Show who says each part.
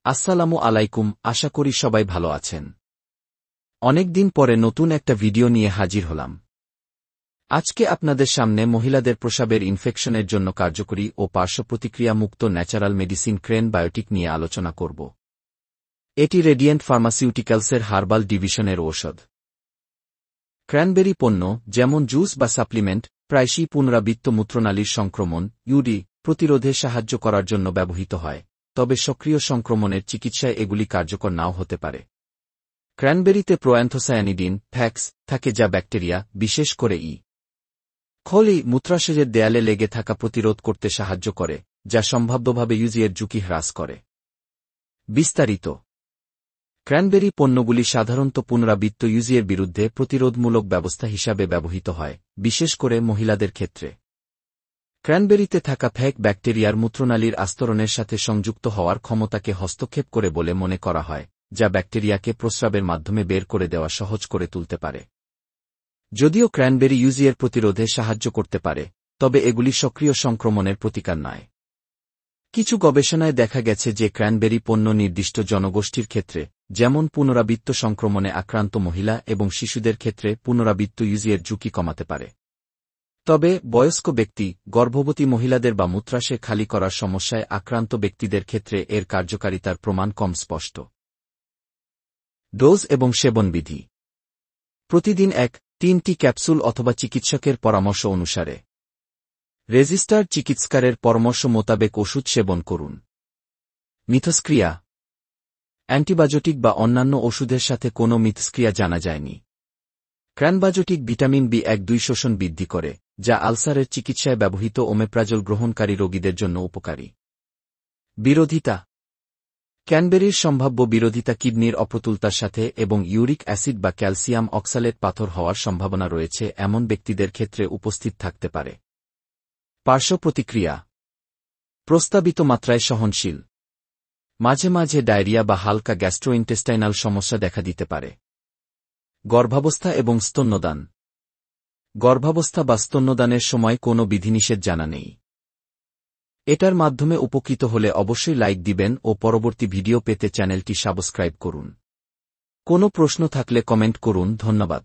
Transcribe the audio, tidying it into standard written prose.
Speaker 1: আসসালামু আলাইকুম, আশা করি সবাই ভালো আছেন। অনেকদিন পরে নতুন একটা ভিডিও নিয়ে হাজির হলাম। আজকে আপনাদের সামনে মহিলাদের প্রস্রাবের ইনফেকশনের জন্য কার্যকরী ও পার্শ্বপ্রতিক্রিয়া মুক্ত ন্যাচারাল মেডিসিন ক্রেন বায়োটিক নিয়ে আলোচনা করব। এটি রেডিয়েন্ট ফার্মাসিউটিক্যালসের হার্বাল ডিভিশনের ঔষধ। ক্র্যানবেরি পণ্য, যেমন জুস বা সাপ্লিমেন্ট, প্রায়শই পুনরাবৃত্ত মূত্রনালীর সংক্রমণ ইউডি প্রতিরোধে সাহায্য করার জন্য ব্যবহৃত হয়, তবে সক্রিয় সংক্রমণের চিকিৎসায় এগুলি কার্যকর নাও হতে পারে। ক্র্যানবেরিতে প্রোঅ্যান্থোসায়ানিডিন ফ্যাক্স থাকে, যা ব্যাকটেরিয়া, বিশেষ করে খলি মূত্রাশয়ের দেয়ালে লেগে থাকা প্রতিরোধ করতে সাহায্য করে, যা সম্ভাব্যভাবে ইউজিএর ঝুঁকি হ্রাস করে। বিস্তারিত। ক্র্যানবেরি পণ্যগুলি সাধারণত পুনরাবৃত্ত ইউজিএর বিরুদ্ধে প্রতিরোধমূলক ব্যবস্থা হিসাবে ব্যবহৃত হয়, বিশেষ করে মহিলাদের ক্ষেত্রে। ক্র্যানবেরিতে থাকা ফ্যাক ব্যাকটেরিয়ার মূত্রনালীর আস্তরণের সাথে সংযুক্ত হওয়ার ক্ষমতাকে হস্তক্ষেপ করে বলে মনে করা হয়, যা ব্যাকটেরিয়াকে প্রস্রাবের মাধ্যমে বের করে দেওয়া সহজ করে তুলতে পারে। যদিও ক্র্যানবেরি ইউজিএর প্রতিরোধে সাহায্য করতে পারে, তবে এগুলি সক্রিয় সংক্রমণের প্রতিকার নয়। কিছু গবেষণায় দেখা গেছে যে ক্র্যানবেরি পণ্য নির্দিষ্ট জনগোষ্ঠীর ক্ষেত্রে, যেমন পুনরাবৃত্ত সংক্রমণে আক্রান্ত মহিলা এবং শিশুদের ক্ষেত্রে পুনরাবৃত্ত ইউজিএর ঝুঁকি কমাতে পারে। তবে বয়স্ক ব্যক্তি, গর্ভবতী মহিলাদের বা মূত্রাশয় খালি করার সমস্যায় আক্রান্ত ব্যক্তিদের ক্ষেত্রে এর কার্যকারিতার প্রমাণ কম স্পষ্ট। ডোজ এবং সেবনবিধি। প্রতিদিন 1-3টি ক্যাপসুল অথবা চিকিৎসকের পরামর্শ অনুসারে। রেজিস্টার্ড চিকিৎসকের পরামর্শ মোতাবেক ওষুধ সেবন করুন। মিথস্ক্রিয়া। অ্যান্টিবায়োটিক বা অন্যান্য ওষুধের সাথে কোনো মিথস্ক্রিয়া জানা যায়নি। ক্র্যানবায়োটিক ভিটামিন বি1-2 শোষণ বৃদ্ধি করে, যা আলসারের চিকিৎসায় ব্যবহৃত ওমেপ্রাজল গ্রহণকারী রোগীদের জন্য উপকারী। বিরোধিতা। ক্র্যানবেরির সম্ভাব্য বিরোধিতা কিডনির অপ্রতুলতার সাথে এবং ইউরিক অ্যাসিড বা ক্যালসিয়াম অক্সালেট পাথর হওয়ার সম্ভাবনা রয়েছে এমন ব্যক্তিদের ক্ষেত্রে উপস্থিত থাকতে পারে। পার্শ্বপ্রতিক্রিয়া। প্রস্তাবিত মাত্রায় সহনশীল। মাঝে মাঝে ডায়রিয়া বা হালকা গ্যাস্ট্রোইন্টেস্টাইনাল সমস্যা দেখা দিতে পারে। গর্ভাবস্থা এবং স্তন্যদান। গর্ভাবস্থা বা স্তন্যদানের সময় কোনো বিধিনিষেধ জানা নেই। এটার মাধ্যমে উপকৃত হলে অবশ্যই লাইক দিবেন ও পরবর্তী ভিডিও পেতে চ্যানেলটি সাবস্ক্রাইব করুন। কোনো প্রশ্ন থাকলে কমেন্ট করুন। ধন্যবাদ।